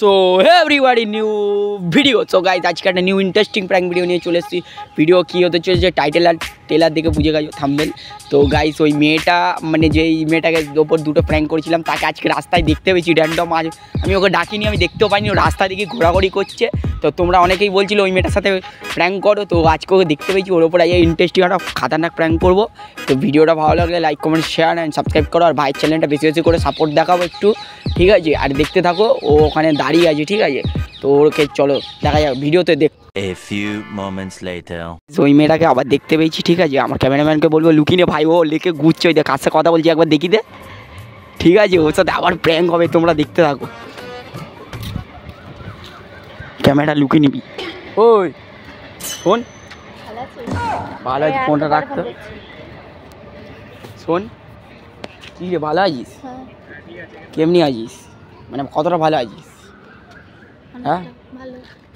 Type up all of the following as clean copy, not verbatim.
So everybody new video. So guys আজকে একটা new interesting prank video নিয়ে চলে এসেছি। ভিডিও কী হতে চলেছে টাইটেল আর টেলার দেখে বুঝে গেছো, থাম্বনেল। তো গাইজ ওই মেয়েটা মানে যেই মেয়েটাকে ওপর দুটো প্র্যাঙ্ক করেছিলাম তাকে আজকে রাস্তায় দেখতে পেয়েছি র্যান্ডম। আজ আমি ওকে ডাকিনি, আমি দেখতেও পাইনি, ও রাস্তা দিকে ঘোরাঘুরি করছে। তো তোমরা অনেকেই বলছিল ওই মেয়েটার সাথে প্র্যাঙ্ক করো, তো আজকে ওকে দেখতে পেয়েছি। ওর ওপর ইন্টারেস্টিং একটা খাতারনাক প্র্যাঙ্ক করবো। তো ভিডিওটা ভালো লাগলে like comment share and subscribe করো, আর ভাইয়ের চ্যানেলটা বেশি বেশি করে সাপোর্ট দেখাবো একটু, ঠিক আছে? আর দেখতে থাকো, ও ওখানে দাঁড়িয়ে আছে, ঠিক আছে? তো ওকে চলো দেখা যাক ভিডিওতে দেখ। A few moments later. ওই মেয়েটাকে আবার দেখতে পেয়েছি, ঠিক আছে? আমার ক্যামেরাম্যানকে বলবো লুকিয়ে ভাই, ও লেকে ঘুরছে, ওই দেখ কার সাথে কথা বলছি একবার দেখি দে, ঠিক আছে? ওর সাথে আবার প্র্যাঙ্ক হবে, তোমরা দেখতে থাকো। ক্যামেরাটা লুকিয়ে নিবি। ওই শোন, ভালো আছে, ফোনটা রাখতো। শোন, কী রে, ভালো আছিস? কেমনি আছিস, মানে কতটা ভালো আছিস? হ্যাঁ,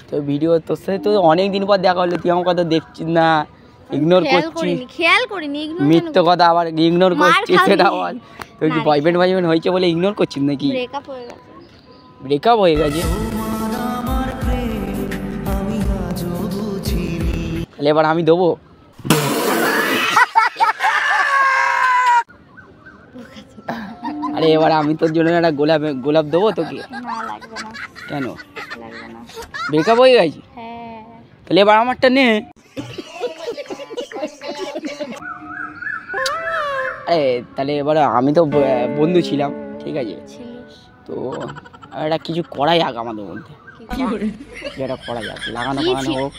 তো ভিডিও তোর সাথে তো অনেক দিন পর দেখা হলো, তুই আমার কথা দেখছিস না, ইগনোর করছিস, মিথ্যে কথা আবার ইগনোর করছিস, সেটা বল। তোর কি বয়ফ্রেন্ড হয়েছে বলে ইগনোর করছিস নাকি? ব্রেকআপ হয়ে গেছে? তাহলে এবার আমি দেবো? আরে এবার আমি তোর জন্য একটা গোলাপ দেবো তোকে? কেন, ব্রেকআপ হয়ে গেছে? তাহলে এবার আমারটা নে। আরে তাহলে এবার আমি তো বন্ধু ছিলাম, ঠিক আছে? তো এটা কিছু করা যাক আমাদের মধ্যে, যেটা করা যাক, লাগানো হোক।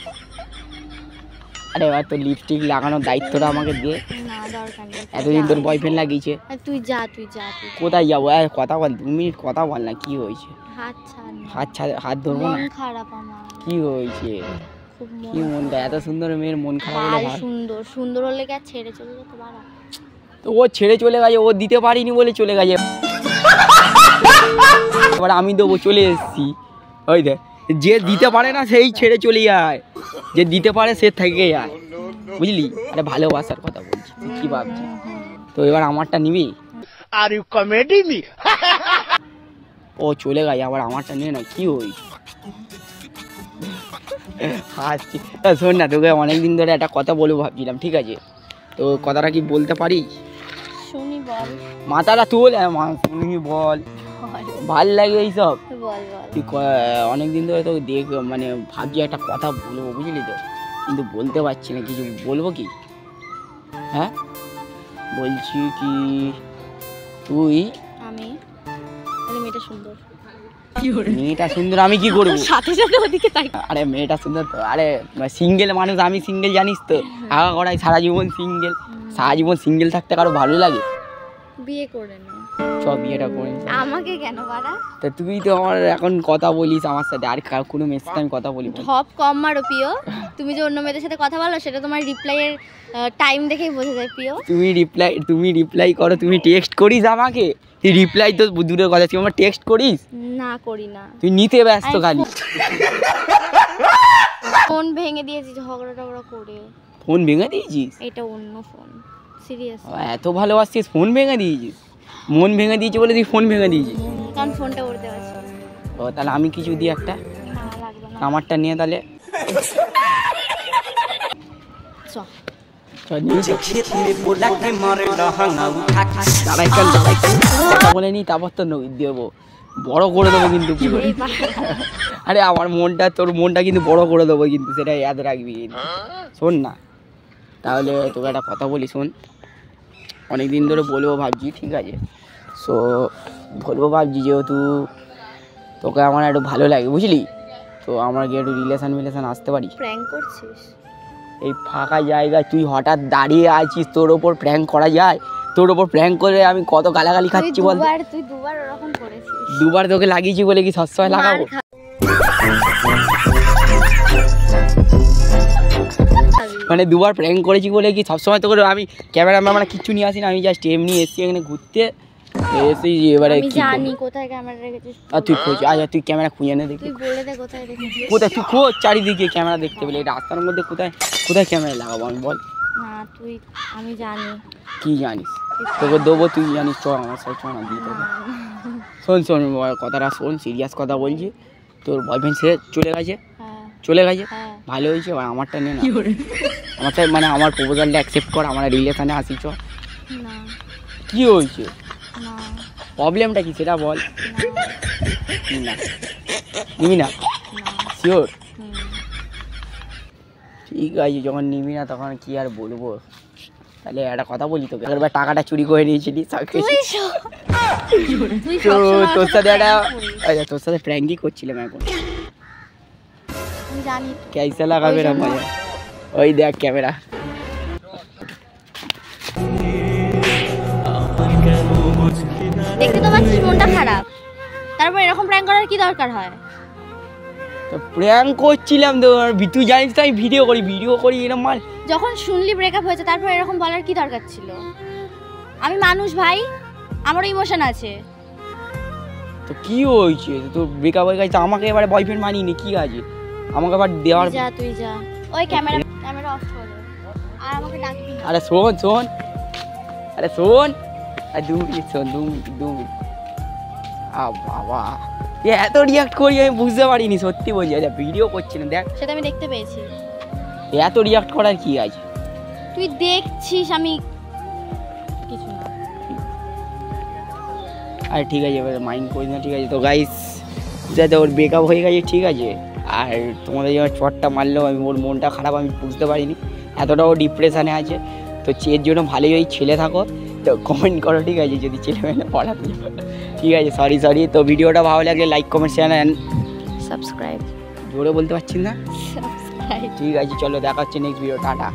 আরে এবার তো লিপস্টিক লাগানোর দায়িত্বটা আমাকে দিয়ে। এতদিন তোর বয়ফ্রেন্ড লাগিয়েছে, তুই যা। কোথায় যাবো? কথা বল, 2 মিনিট কথা বল না। কি হয়েছে? হাত ধরবো না? কি হয়েছে? কি মনটা এত সুন্দর মেয়ের মন খারাপ হলে? সুন্দর হলে কি আর ছেড়ে চলে যেতে পারে? তো ও ছেড়ে চলে গেছে, ও দিতে পারিনি বলে চলে গেছে। এবার আমি দেবো, চলে এসেছি। ওই দেখ, যে দিতে পারে না সেই ছেড়ে চলে যায়, যে দিতে পারে সে থেকে যায়, বুঝলি? আরে ভালোবাসার কথা বলছি, তুই কি ভাবছিস? তো এবার আমারটা নিবি? Are you comedy me? ও চলে গেছে, আবার আমারটা নিয়ে না, কি হয়েছে? হাসছি। শোন না, তোকে অনেকদিন ধরে একটা কথা বলবো ভাবছিলাম, ঠিক আছে? তো কথাটা কি বলতে পারিস? শুনি, বল। মাথাটা তুল, শুনি বল। ভাল লাগে এইসব? তুই অনেকদিন ধরে তো দেখ, মানে ভাবছি একটা কথা বলবো, বুঝলি তো, কিন্তু বলতে পারছি না কিছু। বলবো কি? হ্যাঁ বলছি কি, তুই মেয়েটা সুন্দর, আমি কি করবো? আরে মেয়েটা সুন্দর তো, আরে সিঙ্গেল মানুষ, আমি সিঙ্গেল, জানিস তো। আগা করাই সারা জীবন সিঙ্গেল থাকতে কারো ভালো লাগে? বিয়ে করে নে। সব বিয়েটা করে আমাকে কেন বাড়া? তা তুই তো আমার এখন কথা বলিস আমার সাথে, আর কোনো মেয়ের সাথে আমি কথা বলি? ঢপ কম মারো প্রিয়। তুমি যে অন্য মেয়েদের সাথে কথা বলো সেটা তোমার রিপ্লাইয়ের টাইম দেখেই বোঝা যায় প্রিয়। তুমি রিপ্লাই করো, তুমি টেক্সট করিস আমাকে? তুই রিপ্লাই তো দূরের কথা, তুই আমার টেক্সট করিস? না, করি না। তুই নিতে ব্যস্ত খালি। ফোন ভেঙে দিয়েছি ঝগড়া করে। ফোন ভেঙে দিয়েছিস? এটা অন্য ফোন, সিরিয়াস। এত ভালোবাসছিস, ফোন ভেঙে দিয়েছিস? মন ভেঙে দিয়েছি বলে তুই ফোন ভেঙে দিয়েছিস? কারণ ফোনটা উড়তে পারছি। ও তাহলে আমি কিছু দিই একটা? আমারটা নিয়ে তাহলে বলে নি, তারপর তো দেবো, বড় করে দেবো কিন্তু। আরে আমার মনটা, তোর মনটা কিন্তু বড় করে দেবো কিন্তু, সেটা ইয়াদ রাখবি। শোন না, তাহলে তোকে একটা কথা বলি, শোন। অনেক দিন ধরে বলবো ভাবছি, ঠিক আছে? সো বলবো ভাবছি, যেহেতু তোকে আমার একটু ভালো লাগে, বুঝলি তো, আমার কি একটু রিলেশন আসতে পারি? প্র্যাঙ্ক করছিস? এই ফাঁকা জায়গায় তুই হঠাৎ দাঁড়িয়ে আছিস, তোর ওপর প্র্যাঙ্ক করা যায়? তোর ওপর প্র্যাঙ্ক করে আমি কত গালাগালি খাচ্ছি বল? তুই দুবার ওরকম করেছিস। দুবার তোকে লাগিয়েছি বলে কি সবসময় লাগাবো? মানে দুবার প্র্যাঙ্ক করেছি বলে কি সবসময় তোকে আমি ক্যামেরাম্যান মানে কিচ্ছু নিয়ে আসি না? আমি জাস্ট এমনি এসছি এখানে ঘুরতে, এসে এবারে আমি জানি কোথায় ক্যামেরা রেখেছিস। আর তুই খোঁজ, আচ্ছা তুই ক্যামেরা খুঁজে নে দেখি। তুই বলে দে কোথায় রেখেছিস। কোথায় তুই খোঁজ, চারিদিকে ক্যামেরা দেখতে পেলে, রাস্তার মধ্যে কোথায় ক্যামেরা লাগাবো আমি, বল? না আমি জানি। কি জানিস? তোকে দেবো, তুই জানিস। চ আমার সাথে, চ না দিই তোকে। শোন কথাটা শোন, সিরিয়াস কথা বলছি। তোর বয়ফ্রেন্ড সে চলে গেছে হ্যাঁ ভালো হয়েছে, এবার আমারটা নিয়ে না, আমারটা মানে আমার প্রপোজালটা অ্যাকসেপ্ট কর, আমরা রিলেশনে আসি চ। না কি হয়েছে, না প্রবলেমটা কি সেটা বল। না নিবি না, না শিওর? হুম। ঠিক আছে, যখন নিবি না তখন কি আর বলবো। তাহলে একটা কথা বলি তোকে, একবার টাকাটা চুরি করে নিয়েছিলি তুই তুই তো সবসময় তোর আমার সাথে একটা prank করিস। আচ্ছা তোর সাথে প্র্যাঙ্কই করছিলাম এখন। আমি জানি कैसा लगा ওই मेरा জন্য। मजा? ওই দেখ ক্যামেরা। দেখতে তো পাচ্ছিস মনটা খারাপ, তারপর এরকম প্র্যাঙ্ক করার কি দরকার হয়? তো প্র্যাঙ্ক করছিলাম তো, আর তুই জানিস তো আমি ভিডিও করি এরকম মাল। যখন শুনলি ব্রেকআপ হয়েছে তারপর এরকম বলার কি দরকার ছিল? আমি মানুষ ভাই, আমারও ইমোশন আছে। তো কি হয়েছে, তো ব্রেকআপ হয়ে গেছে, আমাকে এবারে বয়ফ্রেন্ড মানিনি, কি আছে আমাকে আবার দেওয়ার। তুই যা ওই ক্যামেরা অফ করে আর আমাকে ডাকবি না। আরে শোন আরে 2 মিনিট শোন, 2 মিনিট। বাবা এত রিয়াক্ট করি আমি বুঝতে পারিনি, সত্যি বলছি। আচ্ছা ভিডিও করছি না, দেখ সেটা আমি দেখতে পেয়েছি। এত রিয়াক্ট করার কি আছে? তুই দেখছিস, আমি কিছু না। আরে ঠিক আছে, এবার মাইন্ড করিস না, ঠিক আছে। তো গাইস যাতে ওর ব্রেকআপ হয়ে গেছে, ঠিক আছে। আর তোমাদের যখন চটটা মারলো, আমি ওর মনটা খারাপ আমি বুঝতে পারিনি, এতটাও ডিপ্রেশানে আছে। তো এর জন্য ভালোই ছেলে থাকো, তো কমেন্ট করো, ঠিক আছে, যদি ছেলে মেয়ে পড়াতে। ঠিক আছে, সরি। তো ভিডিওটা ভালো লাগলে like comment share and subscribe জোরে বলতে পারছি না। সাবস্ক্রাইব। ঠিক আছে, চলো দেখা হচ্ছে নেক্সট ভিডিও, টাটা।